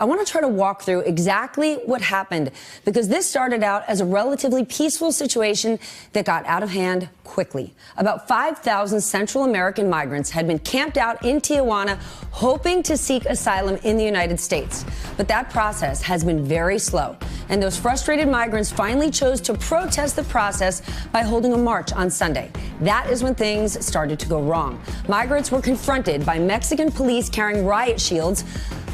I want to try to walk through exactly what happened, because this started out as a relatively peaceful situation that got out of hand quickly. About 5,000 Central American migrants had been camped out in Tijuana hoping to seek asylum in the United States. But that process has been very slow, and those frustrated migrants finally chose to protest the process by holding a march on Sunday. That is when things started to go wrong. Migrants were confronted by Mexican police carrying riot shields,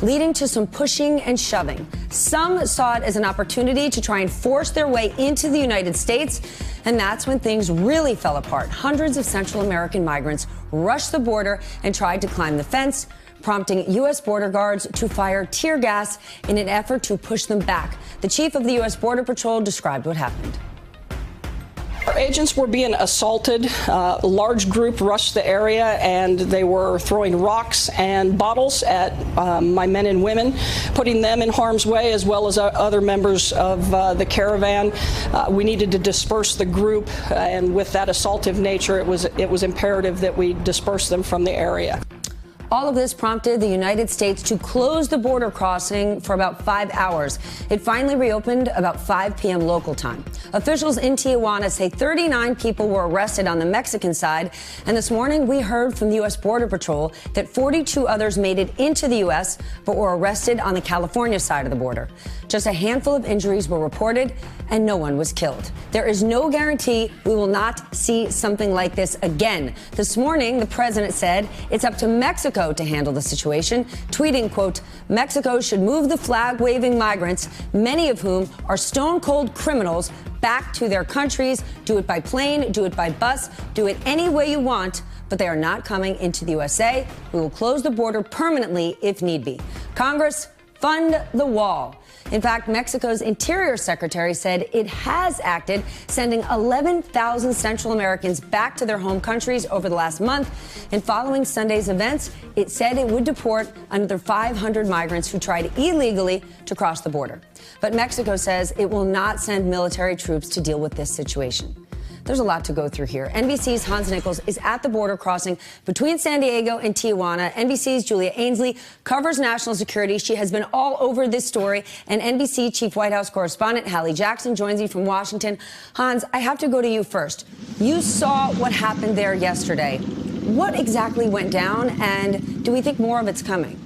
leading to some pushing and shoving. Some saw it as an opportunity to try and force their way into the United States, and that's when things really fell apart. Hundreds of Central American migrants rushed the border and tried to climb the fence, prompting U.S. border guards to fire tear gas in an effort to push them back. The chief of the U.S. Border Patrol described what happened. Our agents were being assaulted. A large group rushed the area, and they were throwing rocks and bottles at my men and women, putting them in harm's way, as well as other members of the caravan. We needed to disperse the group, and with that assaultive nature, it was imperative that we disperse them from the area. All of this prompted the United States to close the border crossing for about 5 hours. It finally reopened about 5 p.m. local time. Officials in Tijuana say 39 people were arrested on the Mexican side. And this morning, we heard from the U.S. Border Patrol that 42 others made it into the U.S. but were arrested on the California side of the border. Just a handful of injuries were reported, and no one was killed. There is no guarantee we will not see something like this again. This morning, the president said it's up to Mexico to handle the situation, tweeting, quote, "Mexico should move the flag-waving migrants, many of whom are stone-cold criminals, back to their countries. Do it by plane, do it by bus, do it any way you want, but they are not coming into the USA. We will close the border permanently if need be. Congress, fund the wall." In fact, Mexico's Interior Secretary said it has acted, sending 11,000 Central Americans back to their home countries over the last month. And following Sunday's events, it said it would deport another 500 migrants who tried illegally to cross the border. But Mexico says it will not send military troops to deal with this situation. There's a lot to go through here. NBC's Hans Nichols is at the border crossing between San Diego and Tijuana. NBC's Julia Ainsley covers national security. She has been all over this story. And NBC Chief White House correspondent Hallie Jackson joins me from Washington. Hans, I have to go to you first. You saw what happened there yesterday. What exactly went down, and do we think more of it's coming?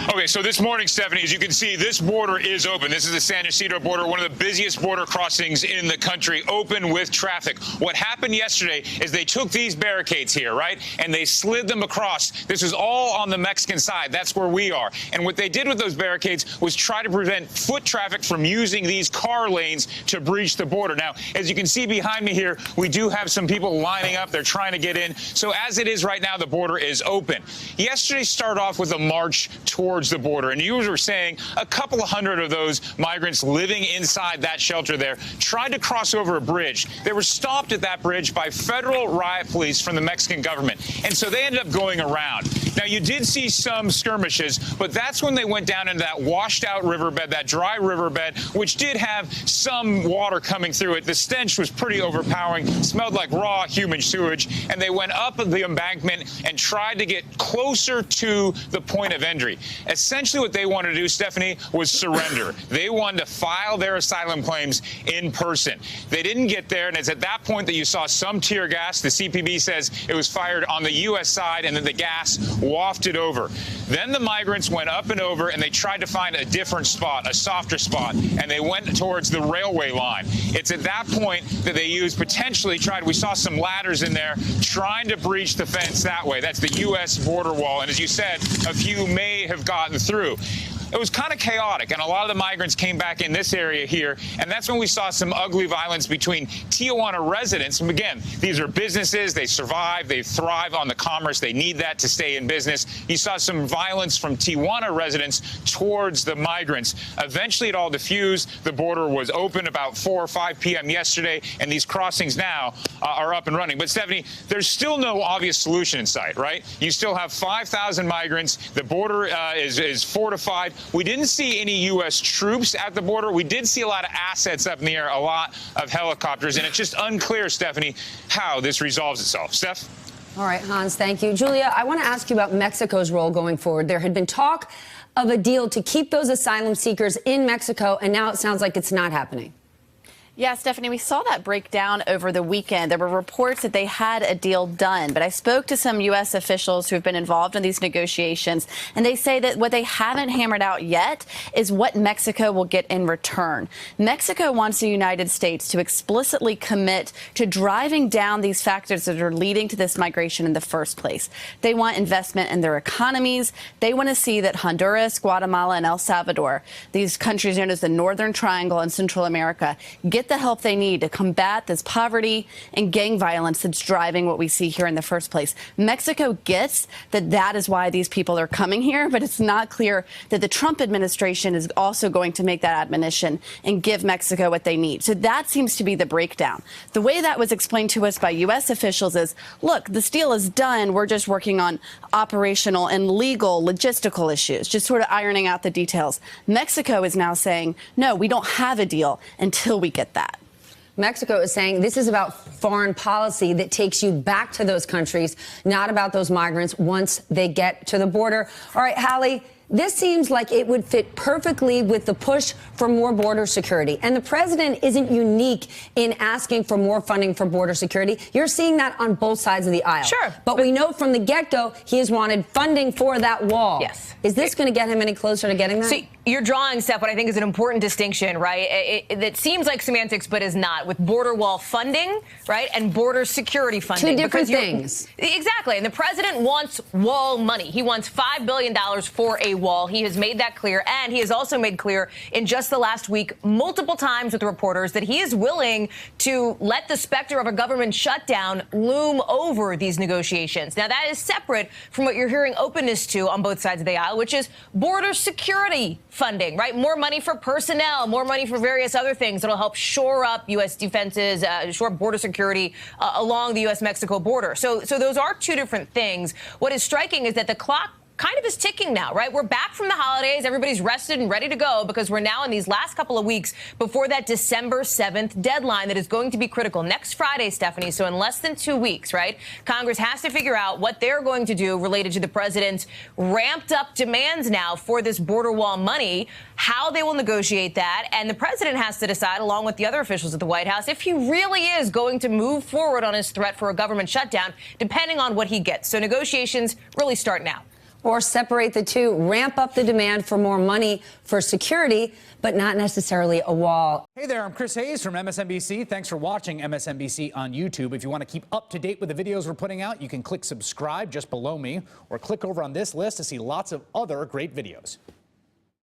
Okay, so this morning, Stephanie, as you can see, this border is open. This is the San Ysidro border, one of the busiest border crossings in the country, open with traffic. What happened yesterday is they took these barricades here, right, and they slid them across. This is all on the Mexican side. That's where we are. And what they did with those barricades was try to prevent foot traffic from using these car lanes to breach the border. Now, as you can see behind me here, we do have some people lining up. They're trying to get in. So as it is right now, the border is open. Yesterday started off with a march towards the border, and you were saying a couple of hundred of those migrants living inside that shelter there tried to cross over a bridge. They were stopped at that bridge by federal riot police from the Mexican government, and so they ended up going around. Now, you did see some skirmishes, but that's when they went down into that washed out riverbed, that dry riverbed, which did have some water coming through it. The stench was pretty overpowering, smelled like raw human sewage, and they went up the embankment and tried to get closer to the point of entry. Essentially what they wanted to do, Stephanie, was surrender. They wanted to file their asylum claims in person. They didn't get there, and it's at that point that you saw some tear gas. The CPB says it was fired on the U.S. side, and then the gas wafted over. Then the migrants went up and over, and they tried to find a different spot, a softer spot, and they went towards the railway line. It's at that point that they used, we saw some ladders in there, trying to breach the fence that way. That's the U.S. border wall, and as you said, a few may have gotten through. It was kind of chaotic, and a lot of the migrants came back in this area here, and that's when we saw some ugly violence between Tijuana residents. And again, these are businesses. They survive. They thrive on the commerce. They need that to stay in business. You saw some violence from Tijuana residents towards the migrants. Eventually, it all diffused. The border was open about 4 or 5 p.m. yesterday, and these crossings now are up and running. But, Stephanie, there's still no obvious solution in sight, right? You still have 5,000 migrants. The border is fortified. We didn't see any U.S. troops at the border. We did see a lot of assets up in the air, a lot of helicopters, and it's just unclear, Stephanie, how this resolves itself. Steph? All right, Hans, thank you. Julia, I want to ask you about Mexico's role going forward. There had been talk of a deal to keep those asylum seekers in Mexico, and now it sounds like it's not happening. Yeah, Stephanie, we saw that breakdown over the weekend. There were reports that they had a deal done, but I spoke to some U.S. officials who have been involved in these negotiations, and they say that what they haven't hammered out yet is what Mexico will get in return. Mexico wants the United States to explicitly commit to driving down these factors that are leading to this migration in the first place. They want investment in their economies. They want to see that Honduras, Guatemala, and El Salvador, these countries known as the Northern Triangle in Central America, get the help they need to combat this poverty and gang violence that's driving what we see here in the first place. Mexico gets that that is why these people are coming here, but it's not clear that the Trump administration is also going to make that admonition and give Mexico what they need. So that seems to be the breakdown. The way that was explained to us by U.S. officials is, look, this deal is done. We're just working on operational and legal logistical issues, just sort of ironing out the details. Mexico is now saying, no, we don't have a deal until we get that. Mexico is saying this is about foreign policy that takes you back to those countries, not about those migrants once they get to the border. All right, Hallie, this seems like it would fit perfectly with the push for more border security. And the president isn't unique in asking for more funding for border security. You're seeing that on both sides of the aisle. Sure. But we know from the get-go he has wanted funding for that wall. Yes. Is this going to get him any closer to getting that? See, you're drawing, Steph, what I think is an important distinction, right? It seems like semantics, but is not, with border wall funding, right, and border security funding. Two different things. Exactly. And the president wants wall money. He wants $5 billion for a wall. He has made that clear. And he has also made clear in just the last week, multiple times with reporters, that he is willing to let the specter of a government shutdown loom over these negotiations. Now, that is separate from what you're hearing openness to on both sides of the aisle, which is border security funding, right? More money for personnel, more money for various other things that'll help shore up U.S. defenses, shore up border security along the U.S.-Mexico border. So those are two different things. What is striking is that the clock kind of is ticking now, right? We're back from the holidays. Everybody's rested and ready to go because we're now in these last couple of weeks before that December 7th deadline that is going to be critical. Next Friday, Stephanie, so in less than 2 weeks, right? Congress has to figure out what they're going to do related to the president's ramped up demands now for this border wall money, how they will negotiate that. And the president has to decide, along with the other officials at the White House, if he really is going to move forward on his threat for a government shutdown, depending on what he gets. So negotiations really start now. Or separate the two, ramp up the demand for more money for security, but not necessarily a wall. Hey there, I'm Chris Hayes from MSNBC. Thanks for watching MSNBC on YouTube. If you want to keep up to date with the videos we're putting out, you can click subscribe just below me or click over on this list to see lots of other great videos.